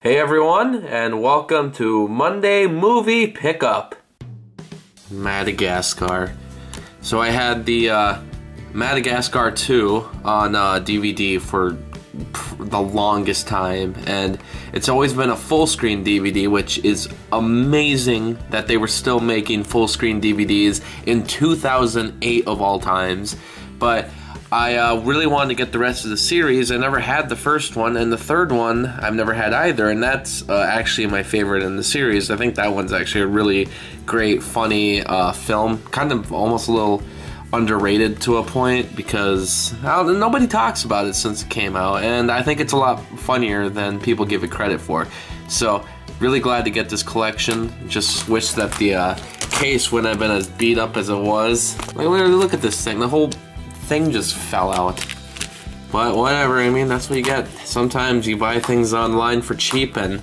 Hey everyone, and welcome to Monday Movie Pickup. Madagascar. So I had the Madagascar 2 on DVD for the longest time, and it's always been a full screen DVD, which is amazing that they were still making full screen DVDs in 2008 of all times. But I really wanted to get the rest of the series. I never had the first one, and the third one I've never had either, and that's actually my favorite in the series. I think that one's actually a really great, funny film, kind of almost a little underrated to a point because nobody talks about it since it came out, and I think it's a lot funnier than people give it credit for. So, really glad to get this collection. Just wish that the case wouldn't have been as beat up as it was. Like, literally, look at this thing. The whole thing just fell out. But whatever, I mean, that's what you get. Sometimes you buy things online for cheap and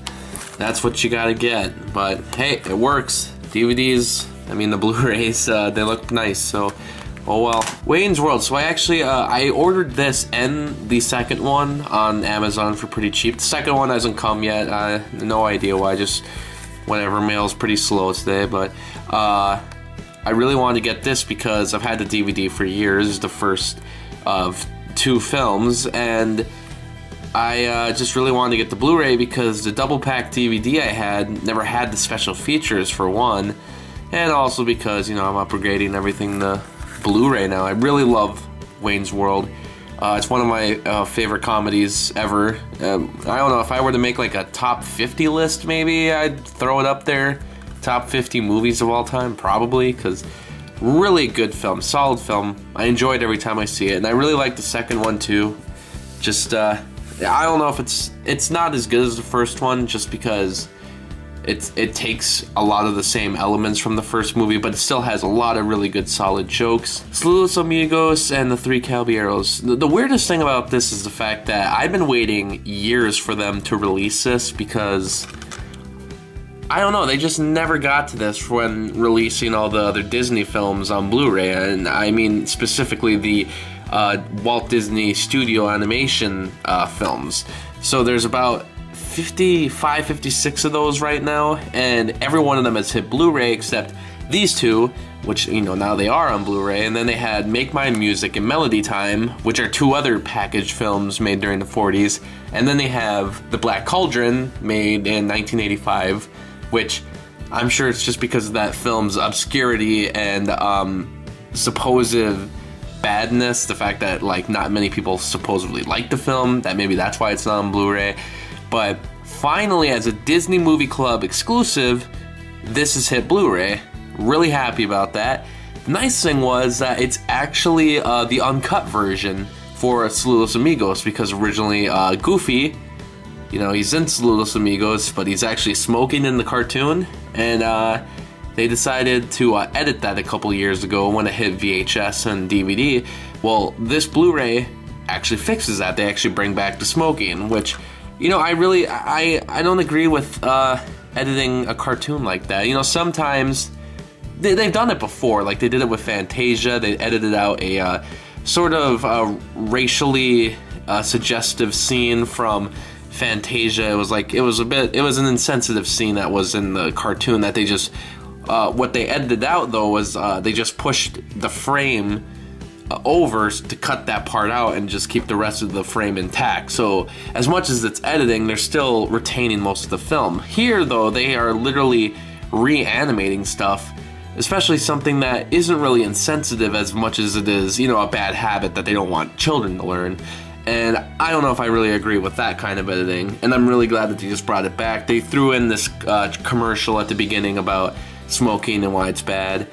that's what you gotta get. But hey, it works. DVDs, I mean the Blu-rays, they look nice, so oh well. Wayne's World. So I actually, I ordered this and the second one on Amazon for pretty cheap. The second one hasn't come yet. No idea why, just whatever, mail's pretty slow today, but I really wanted to get this because I've had the DVD for years. It's the first of 2 films, and I just really wanted to get the Blu-ray because the double pack DVD I had never had the special features, for one, and also because, you know, I'm upgrading everything to Blu-ray now. I really love Wayne's World. It's one of my favorite comedies ever. I don't know, if I were to make like a top 50 list, maybe I'd throw it up there. Top 50 movies of all time, probably, because really good film, solid film. I enjoy it every time I see it, and I really like the second one too. Just, I don't know if it's not as good as the first one, just because it takes a lot of the same elements from the first movie, but it still has a lot of really good, solid jokes. Saludos Amigos and the 3 Caballeros. The weirdest thing about this is the fact that I've been waiting years for them to release this because I don't know, they just never got to this when releasing all the other Disney films on Blu-ray, and I mean specifically the Walt Disney Studio Animation films. So there's about 55, 56 of those right now, and every one of them has hit Blu-ray except these 2, which, you know, now they are on Blu-ray, and then they had Make My Music and Melody Time, which are 2 other packaged films made during the 40s, and then they have The Black Cauldron, made in 1985, which I'm sure it's just because of that film's obscurity and supposed badness, the fact that like not many people supposedly like the film, that maybe that's why it's not on Blu-ray. But finally, as a Disney Movie Club exclusive, this has hit Blu-ray. Really happy about that. The nice thing was that it's actually the uncut version for Saludos Amigos, because originally Goofy, you know, he's in Saludos Amigos, but he's actually smoking in the cartoon, and they decided to edit that a couple years ago when it hit VHS and DVD. Well, this Blu-ray actually fixes that. They actually bring back the smoking, which, you know, I don't agree with editing a cartoon like that. You know, sometimes they've done it before, like they did it with Fantasia. They edited out a sort of racially suggestive scene from Fantasia. It was an insensitive scene that was in the cartoon that they just, what they edited out though was they just pushed the frame over to cut that part out and just keep the rest of the frame intact. So as much as it's editing, they're still retaining most of the film. Here though, they are literally reanimating stuff, especially something that isn't really insensitive as much as it is, you know, a bad habit that they don't want children to learn. And I don't know if I really agree with that kind of editing, and I'm really glad that they just brought it back. They threw in this commercial at the beginning about smoking and why it's bad,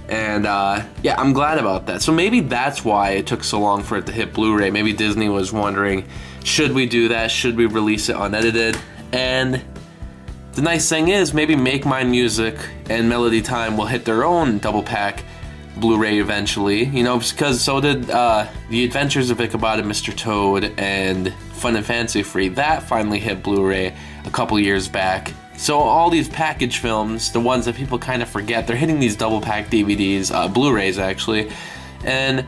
and yeah, I'm glad about that. So maybe that's why it took so long for it to hit Blu-ray. Maybe Disney was wondering, should we do that? Should we release it unedited? And the nice thing is, maybe Make My Music and Melody Time will hit their own double pack Blu-ray eventually, you know, because so did The Adventures of Ichabod and Mr. Toad and Fun and Fancy Free. That finally hit Blu-ray a couple years back. So all these package films, the ones that people kind of forget, they're hitting these double pack DVDs, Blu-rays actually, and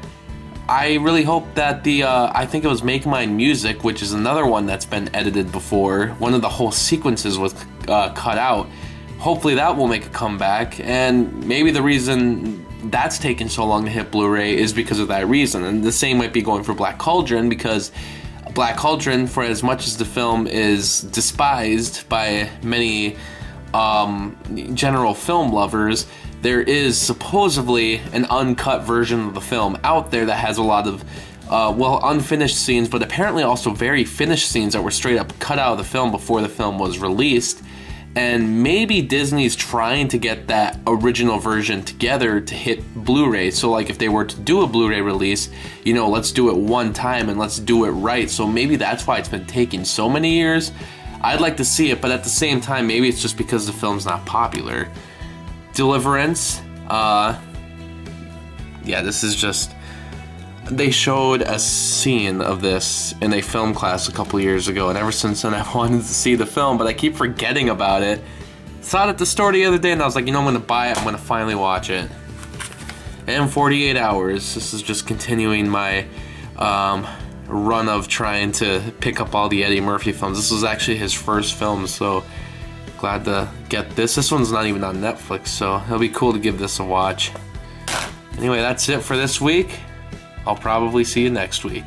I really hope that the, I think it was Make Mine Music, which is another one that's been edited before. One of the whole sequences was cut out. Hopefully that will make a comeback, and maybe the reason that's taken so long to hit Blu-ray is because of that reason. And the same might be going for Black Cauldron, because Black Cauldron, for as much as the film is despised by many general film lovers, there is supposedly an uncut version of the film out there that has a lot of, well, unfinished scenes, but apparently also very finished scenes that were straight up cut out of the film before the film was released. And maybe Disney's trying to get that original version together to hit Blu-ray. So like if they were to do a Blu-ray release, you know, let's do it one time and let's do it right. So maybe that's why it's been taking so many years. I'd like to see it, but at the same time, maybe it's just because the film's not popular. Deliverance, yeah, this is just... They showed a scene of this in a film class a couple years ago, and ever since then I've wanted to see the film, but I keep forgetting about it. Saw it at the store the other day, and I was like, you know, I'm gonna buy it, I'm gonna finally watch it. And 48 Hours, this is just continuing my run of trying to pick up all the Eddie Murphy films. This was actually his first film, so glad to get this. This one's not even on Netflix, so it'll be cool to give this a watch. Anyway, that's it for this week. I'll probably see you next week.